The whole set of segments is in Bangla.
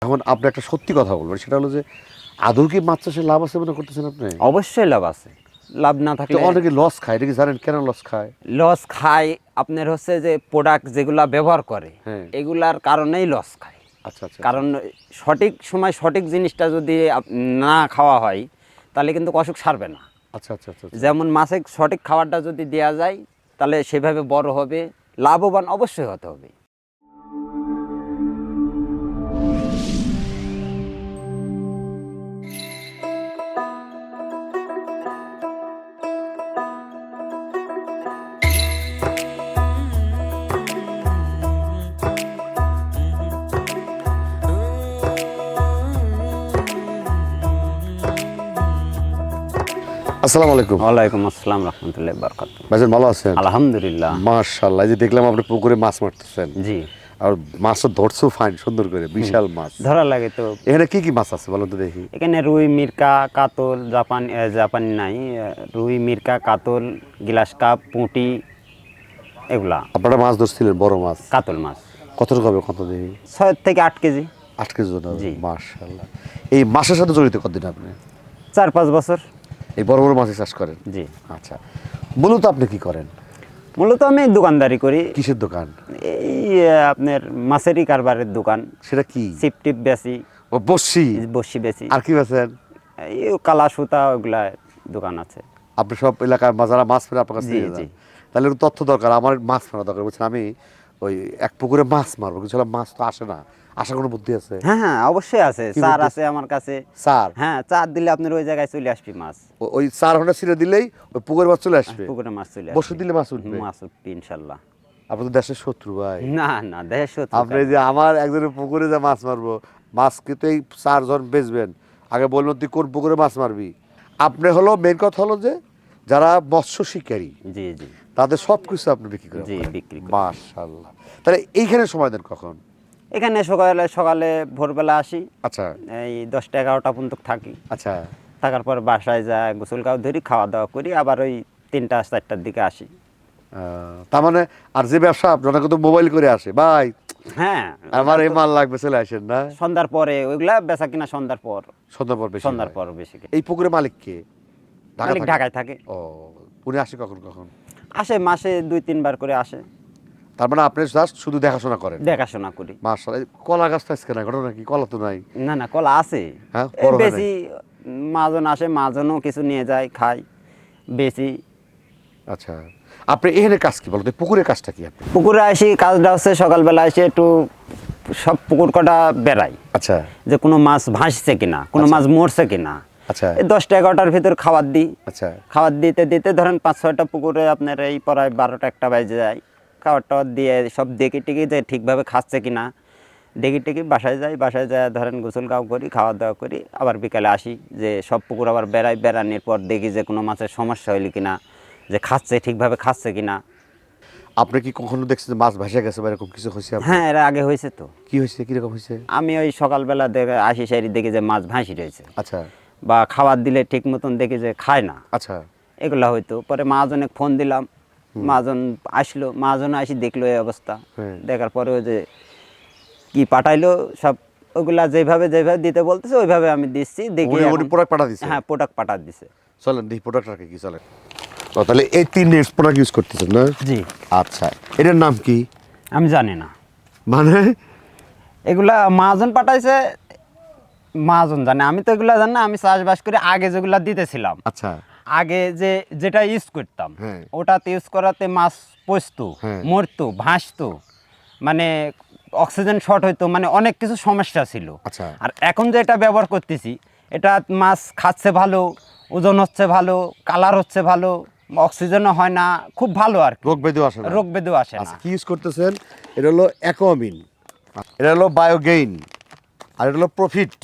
এখন আপনি একটা সত্যি কথা বলবেন, সেটা হলো যে আদৌ কি মাছ চাষে লাভ আছে মনে করতেছেন আপনি? অবশ্যই লাভ আছে, লাভ না থাকলে অনেকে লস খায়, এটা কি জানেন কেন লস খায়? লস খায় আপনার হচ্ছে যে প্রোডাক্ট যেগুলা ব্যবহার করে হ্যাঁ। এগুলার কারণেই লস খায়। আচ্ছা আচ্ছা। কারণ সঠিক সময় সঠিক জিনিসটা যদি না খাওয়া হয় তাহলে কিন্তু অসুখ সারবে না। আচ্ছা আচ্ছা আচ্ছা। যেমন মাছে সঠিক খাবারটা যদি দেওয়া যায় তাহলে সেভাবে বড় হবে, লাভবান অবশ্যই হতে হবে। আসসালামু আলাইকুম। ওয়ালাইকুম আসসালাম রহমতুল্লাহ বারকাত। ভাইজান ভালো আছেন? আলহামদুলিল্লাহ। মাশাআল্লাহ, এই যে দেখলাম আপনি পুকুরে মাছ মারতেছেন। জি, আর মাছটা ধরছো ফাইন সুন্দর করে, বিশাল মাছ। ধরা লাগে তো। এখানে কি কি মাছ আছে বলো তো দেখি। এখানে রুই, মিরকা, কাতল, জাপানি নাই, রুই, মিরকা, কাতল, গিলাস কাপ, পুঁটি, এগুলা। আপনারা মাছ ধরছিলেন বড় মাছ? কাতল মাছ কত টাকা হবে কত দেখি? 6 থেকে 8 কেজি। 8 কেজি ওজন হবে? জি। মাশাআল্লাহ। এই মাছের সাথে জড়িত কতদিন আপনি? 4-5 বছর। এই বড় বড় মাছের চাষ করেন? জি। আচ্ছা, মূলত আপনি কি করেন? মূলত আমি দোকানদারি করি। কিসের দোকান? এই আপনার মাছেরই কারবারের দোকান। সেটা কি? চিপ টিপ বেচি, ও বসছি। বসি বেচি, আর কি বেচেন? এই কালা সুতা, ওগুলা দোকান আছে। আপনি সব এলাকায় যারা মাছ মারে আপনার কাছে জি, নিয়ে জি। যান? তাহলে একটু তথ্য দরকার, আমার মাছ মারা দরকার। বলছেন আমি ওই এক পুকুরে মাছ মারবো, কিছু মাছ তো আসে না, আসার কোনো বুদ্ধি আছে? হ্যাঁ হ্যাঁ, অবশ্যই আছে। কি চার বলতেছে? আছে আমার কাছে। চার? হ্যাঁ, চার দিলে আপনার ওই জায়গায় চলে আসবে মাছ। ওই 4 ঘন্টা ছিঁড়ে দিলেই ওই পুকুরে মাছ চলে আসবে? পুকুরে মাছ চলে বসে আসবে। দিলে মাছ উঠবে? মাছ উঠবে ইনশাল্লাহ। আপনি তো দেশের শত্রু ভাই। না না, দেশের শত্রু আপনি যে আমার একজনের পুকুরে যে মাছ মারবো, মাছ কিন্তু এই 4 জন বেচবেন, আগে বলবেন তুই কোন পুকুরে মাছ মারবি। আপনি হলো মেন কথা হলো যে যারা মৎস্য শিকারী জি জি তাদের সব কিছু আপনি বিক্রি করেন? জি, বিক্রি করি। মাশাআল্লাহ। তাহলে এইখানে সময় দেন কখন? এখানে সকালে সকালে ভোরবেলা আসি, আচ্ছা এই 10টা-11টা পর্যন্ত থাকি। আচ্ছা। থাকার পর বাসায় যা গোসল গাও ধরি, খাওয়া দাওয়া করি, আবার ওই 3টা-4টার দিকে আসি। তার মানে আর যে ব্যবসা আপনারা কিন্তু মোবাইল করে আসে ভাই, হ্যাঁ, আমার এই মাল লাগবে, চলে আসেন না? সন্ধ্যার পরে ওইগুলা বেচা কিনা সন্ধ্যার পর। সন্ধ্যার পর বেশি সন্ধ্যার হয়। পর বেশি। এই পুকুরে মালিক কে? মালিক থাকে? ঢাকায় থাকে। ও, উনি আসে কখন কখন? আসে মাসে 2-3 বার করে আসে। তার মানে আপনি জাস্ট শুধু দেখাশোনা করেন? দেখাশোনা করি। মাশাআল্লাহ। কলা গাছটা আজকে নাই, ঘটনা কি? কলা তো নাই। না না, কলা আছে। হ্যাঁ, এই বড় হয় নাই। বেশি মাজন আসে, মাজনও কিছু নিয়ে যায়, খাই, বেশি। আচ্ছা, আপনি এখানে কাজ কি বলতে? পুকুরের কাজটা কি আপনি? পুকুরে আসি, কাজটা হচ্ছে সকালবেলা এসে একটু সব পুকুর কটা বেড়াই, আচ্ছা যে কোনো মাছ ভাসছে কিনা, কোনো মাছ মরছে কিনা। আচ্ছা এই 10টা-11টার ভিতর খাবার দিই। আচ্ছা। খাবার দিতে দিতে ধরেন 5-6টা পুকুরে আপনার এই প্রায় 12টা-1টা বাজে যায়। খাবার টাবার দিয়ে সব দেখি টেকি যে ঠিকভাবে খাচ্ছে কিনা, দেখি টেকি বাসায় যাই। বাসায় যায় ধরেন গোসল গাও করি, খাওয়া দাওয়া করি, আবার বিকালে আসি, যে সব পুকুর আবার বেড়াই। বেড়ানোর পর দেখি যে কোনো মাছের সমস্যা হইল কিনা, যে খাচ্ছে ঠিকভাবে খাচ্ছে কিনা। আপনি কি কখনো দেখছেন যে মাছ ভেসে গেছে বা এরকম কিছু হয়েছে আপনার? হ্যাঁ, এর আগে হয়েছে তো। কি হয়েছে, কিরকম হয়েছে? আমি ওই সকালবেলা দেখে আসি, সারি দেখি যে মাছ ভাসি রয়েছে, আচ্ছা বা খাবার দিলে ঠিক মতন দেখি যে খায় না, আচ্ছা এগুলা হইতো। পরে মহাজনে ফোন দিলাম, মহাজন আসলো, মহাজন আসি দেখলো এই অবস্থা। হ্যাঁ। দেখার পরে ওই যে কি পাঠাইলো সব, ওগুলা যেভাবে যেভাবে দিতে বলতেছে ওইভাবে আমি দিচ্ছি। দেখি উনি এখন- প্রোডাক্ট পাঠা দিছে? হ্যাঁ, প্রোডাক্ট পাঠা দিছে। চলেন দেখি প্রোডাক্টটাকে কি। চলেন। ও, তাহলে এই 3 প্রোডাক্ট ইউজ করতেছেন না? জি। আচ্ছা, এটার নাম কি আমি জানি না, মানে? এগুলা মহাজন পাঠাইছে, মহাজন জানে, আমি তো এগুলা জানি না। আমি চাষবাস করে আগে যেগুলা দিতেছিলাম, আচ্ছা আগে যেটা ইউজ করতাম, হ্যাঁ। ওটাতে ইউজ করাতে মাছ পচতো, হ্যাঁ। মরতো, ভাসতো, মানে অক্সিজেন শর্ট হইতো, মানে অনেক কিছু সমস্যা ছিল। আচ্ছা। আর এখন যে এটা ব্যবহার করতেছি, এটা মাছ খাচ্ছে ভালো, ওজন হচ্ছে ভালো, কালার হচ্ছে ভালো, অক্সিজেনও হয় না, খুব ভালো আর কি। রোগ ব্যাধি আসে না? রোগ ব্যাধিও আসে আচ্ছা, না। কি ইউজ করতেছেন? এটা হলো অ্যাকোয়ামিন, এটা হলো বায়োগেইন, আর এটা হলো প্রফিট।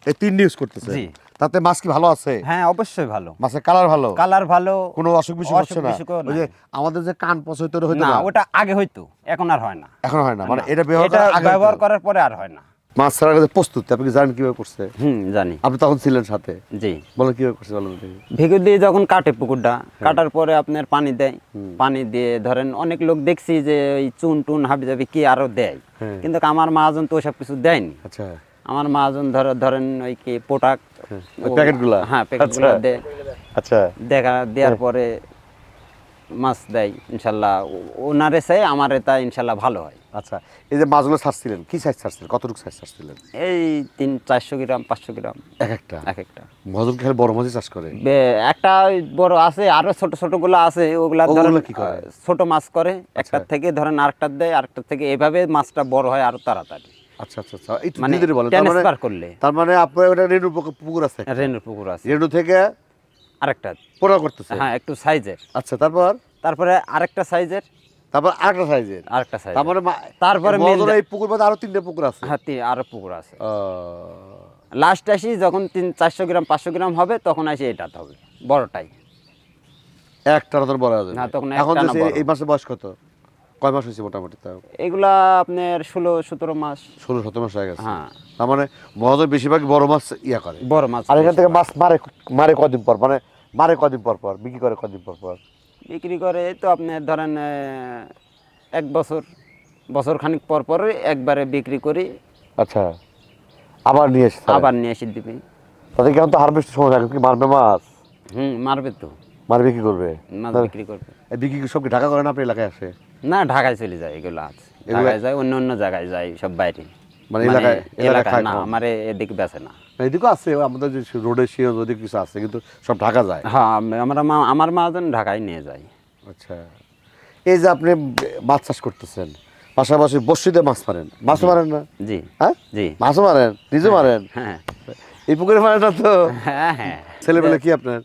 এই 3 ইউজ করতেছেন? জি। তাতে মাছ কি ভালো আছে? হ্যাঁ, অবশ্যই ভালো। মাছের কালার ভালো? কালার ভালো, কোনো অসুখ বিসুখ হচ্ছে না? অসুখ-বিসুখও ওই যে নাই। আমাদের যে কান পচইতো হইতো না, না, ওটা আগে হইতো, এখন আর হয় না। এখন হয় না? মানে না, এটা ব্যবহার এটা করার আগে ব্যবহার হতো? করার পরে আর হয় না। মাছ ছাড়ার কাছে প্রস্তুত আপনি কি জানেন কিভাবে করছে? জানি। আপনি তখন ছিলেন সাথে, জি। বলেন কিভাবে করছে বলেন দেখি। ভিগু দিয়ে যখন কাটে পুকুরটা, কাটার পরে আপনার পানি দেয়। পানি দিয়ে ধরেন অনেক লোক দেখছি যে ওই চুন টুন হাবি যাবি কি আরো দেয়, হ্যাঁ। কিন্তু আমার মহাজন তো ওসব কিছু দেয়নি। আচ্ছা আমার মহাজন ধরেন ওই কি প্রোডাক্ট ওই প্যাকেটগুলা? হ্যাঁ প্যাকেটগুলো আচ্ছা। দেয়, আচ্ছা দেওয়ার পরে মাছ দেয় ইনশাল্লাহ। ওনারে চাই আমার এটা ইনশাল্লাহ ভালো হয়। আচ্ছা, এই যে মাছগুলো ছাড়ছিলেন কি সাইজ ছাড়ছিলেন, কতটুকু সাইজ ছাড়ছিলেন? এই 400 গ্রাম 500 গ্রাম এক একটা? এক একটা। মহাজন খেলে বড় মাছই চাষ করে? একটা ওই বড় আছে, আরো ছোট ছোট গুলো আছে, ওগুলা ধরেন ওগুলো কি করে? ছোট মাছ করে, একটা থেকে ধরেন আরেকটা দেয়, আরেকটা থেকে, এভাবে মাছটা বড় হয় আরো তাড়াতাড়ি। আচ্ছা আচ্ছা আচ্ছা, একটু মানে ধীরে ধীরে বলেন। ট্রান্সফার করলে। তার মানে আপনার ওটা রেণু পুকুর আছে? রেণুর পুকুর আছে, রেণু থেকে আরেকটা। পোড়া করতেছে? হ্যাঁ একটু সাইজের। আচ্ছা, তারপরে আরেকটা সাইজের, তারপর আরেকটা সাইজের, আরেকটা সাইজ। তারপরে তারপরে মহাজন এই পুকুর মধ্যে আরো 3টে পুকুর আছে? হ্যাঁ আরো পুকুর আছে। ও, লাস্ট আসি যখন 400 গ্রাম 500 গ্রাম হবে তখন আসি এটাতে হবে বড়টাই। একটা নতুন বড় আছে না, তখন এখন একটানা বড়। এই মাসে বয়স কত, কয় মাস হয়েছে মোটামুটি? তাও এগুলা আপনার 16-17 মাস। 16-17 মাস হয়ে গেছে। হ্যাঁ তার মানে মহাজন বেশিরভাগ বড় মাছ ইয়া করে। বড় মাছ। আর এখান থেকে মাছ মারে কদিন পর, মানে মারে কদিন পর পর, বিক্রি করে কদিন পর পর? বিক্রি করে তো আপনার ধরেন 1 বছর খানিক পর পর একবারে বিক্রি করি। আচ্ছা, আবার নিয়ে এসে আবার নিয়ে এসে দিবি। তাদেরকে এখন তো হারভেস্টের সময় থাকে, কি মারবে মাছ? মারবে তো, মারবে কি করবে? মাছ বিক্রি করবে। এই বিক্রি সব কি ঢাকা করে না আপনার এলাকায় আসে? না, ঢাকায় চলে যায় এগুলো আছে, ঢাকায় যায়, অন্য অন্য জায়গায় যায়, সব বাইরে। মানে এলাকায় না, কম? আমার এদিকে বেচে না। এদিকেও আছে, আমাদের যে রোডের শিও ওদিকে কিছু আছে, কিন্তু সব ঢাকা যায়। হ্যাঁ আমার মাজন ঢাকায় নিয়ে যায়। আচ্ছা, এই যে আপনি মাছ চাষ করতেছেন, পাশাপাশি বড়শিতে মাছ মারেন, মাছও মারেন না? জি হ্যাঁ, জি। মাছও মারেন, নিজে মারেন? হ্যাঁ এই পুকুরে মারেন না তো? হ্যাঁ হ্যাঁ। ছেলেবেলে কি আপনার?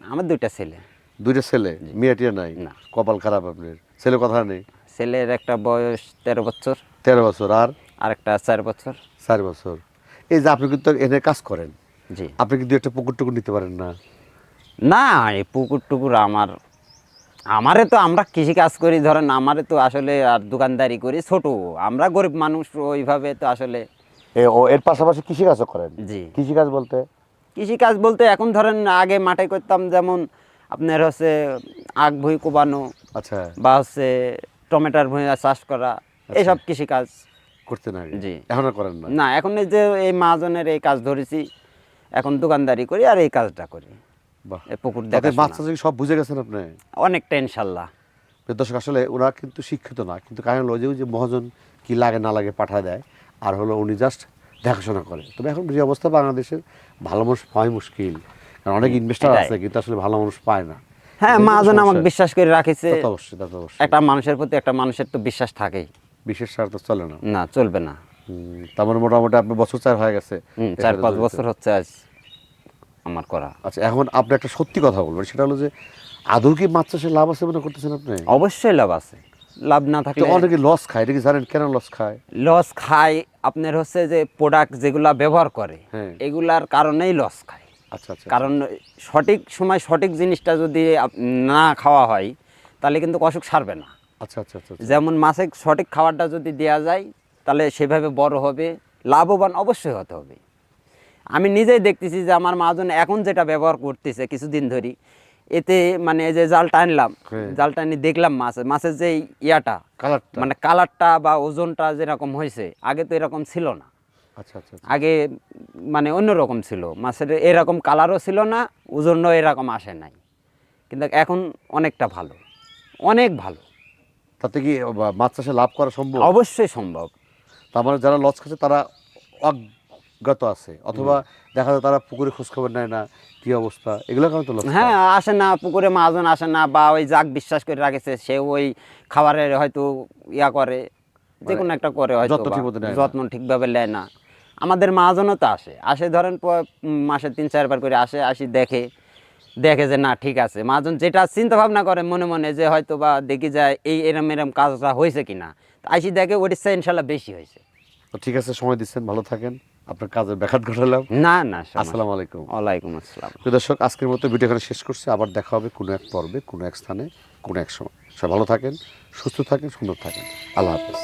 আমার 2টা ছেলে। 2টা ছেলে? মেয়ে টিয়া নাই? না। কপাল খারাপ আপনার, ছেলে কথা নেই? ছেলের একটা বয়স 13 বছর, 13 বছর, আর একটা 4 বছর। 4 বছর। এই যে আপনি কিন্তু এনে কাজ করেন, জি। আপনি কিন্তু একটা পুকুর টুকুর নিতে পারেন না? না, এই পুকুর টুকুর আমারে তো, আমরা কৃষি কাজ করি ধরেন, আমারে তো আসলে আর দোকানদারি করি ছোট, আমরা গরিব মানুষ, ওইভাবে তো আসলে। এর পাশাপাশি কৃষি কাজও করেন? জি। কৃষি কাজ বলতে? কৃষি কাজ বলতে এখন ধরেন আগে মাঠে করতাম, যেমন আপনার হচ্ছে আখ ভুঁই কোবানো, আচ্ছা, বা হচ্ছে টমেটোর ভুঁই চাষ করা, এইসব কৃষি কাজ করতেন আগে? জি। এখন আর করেন না? না, এখন এই যে এই মহাজনের এই কাজ ধরেছি, এখন দোকানদারি করি আর এই কাজটা করি। বাহ, এই পুকুর তাতে দেখা মাছ চাষে সব বুঝে গেছেন আপনি? অনেকটা ইনশাল্লাহ। দর্শক, আসলে ওরা কিন্তু শিক্ষিত না, কিন্তু কারণ হলো যে মহাজন কি লাগে না লাগে পাঠায় দেয়, আর হলো উনি জাস্ট দেখাশোনা করে। তবে এখন যে অবস্থা বাংলাদেশের, ভালো মানুষ পাওয়া মুশকিল, কারণ অনেক ইনভেস্টার এটাই। আছে কিন্তু আসলে ভালো মানুষ পায় না। হ্যাঁ, এটাই তো মহাজন আমাকে সমস্যা। বিশ্বাস করে রাখিছে। তা তো অবশ্যই, তা তো অবশ্যই। একটা মানুষের প্রতি একটা মানুষের তো বিশ্বাস থাকেই। বিশেষ সার তো চলে না। না, চলবে না। তার মানে মোটামুটি আপনার বছর 4 হয়ে গেছে? 4-5 বছর হচ্ছে আজ আমার করা। আচ্ছা, এখন আপনি একটা সত্যি কথা বলবেন, সেটা হলো যে আদৌ কি মাছ চাষে লাভ আছে মনে করতেছেন আপনি? অবশ্যই লাভ আছে, লাভ না তো থাকলে। অনেকে লস খায়, এটা কি জানেন কেন লস খায়? লস খায় আপনার হচ্ছে যে প্রোডাক্ট যেগুলা ব্যবহার করে, হ্যাঁ। এগুলার কারণেই লস খায়। আচ্ছা আচ্ছা। কারণ সঠিক সময় সঠিক জিনিসটা যদি না খাওয়া হয়, তাহলে কিন্তু অসুখ সারবে না। আচ্ছা আচ্ছা আচ্ছা। যেমন মাছে সঠিক খাবারটা যদি দেওয়া যায়, তাহলে সেভাবে বড় হবে, লাভবান অবশ্যই হতে হবে। আমি নিজেই দেখতেছি যে আমার মহাজন এখন যেটা ব্যবহার করতেছে কিছুদিন ধরে, এতে মানে এই যে জাল টানলাম, হ্যাঁ। জাল টানি দেখলাম মাছের যে ইয়াটা, কালারটা? মানে কালারটা বা ওজনটা যেরকম হয়েছে, আগে তো এরকম ছিল না। আচ্ছা আচ্ছা আচ্ছা। আগে মানে অন্যরকম ছিল, মাছের এরকম কালারও ছিল না, ওজনও এরকম আসে নাই, কিন্তু এখন অনেকটা ভালো, অনেক ভালো। তাতে কি মাছ চাষে লাভ করা সম্ভব? অবশ্যই সম্ভব। তার মানে যারা লস খাচ্ছে তারা অজ্ঞাত আছে, অথবা দেখা যায় তারা পুকুরে খোঁজ খবর নেয় না কি অবস্থা, এগুলো কারণে তো লস। হ্যাঁ, আসে না, পুকুরে মহাজন আসে না, বা ওই যাক বিশ্বাস করে রাখেছে সে ওই খাবারের হয়তো ইয়া করে, যে কোনো একটা করে হয়তো, যত্ন ঠিকমতো নেয় না। যত্ন ঠিকভাবে নেয় না। আমাদের মহাজনও তো আসে ধরেন মাসে 3-4 বার করে আসি দেখে যে না ঠিক আছে, মহাজন যেটা চিন্তা ভাবনা করে মনে মনে যে হয়তো বা দেখি যায় এরম কাজটা হয়েছে কিনা, আসি দেখে ওটির চেয়ে ইনশাল্লাহ বেশি হয়েছে। তো ঠিক আছে, সময় দিচ্ছেন, ভালো থাকেন, আপনার কাজের ব্যাঘাত ঘটালাম। না না, আসসালামু আলাইকুম। ওয়ালাইকুম আসসালাম। তো দর্শক, আজকের মতো ভিডিও এখানে শেষ করছি, আবার দেখা হবে কোনো এক পর্বে, কোনো এক স্থানে, কোনো এক সময়। সব ভালো থাকেন, সুস্থ থাকেন, সুন্দর থাকেন। আল্লাহ হাফেজ।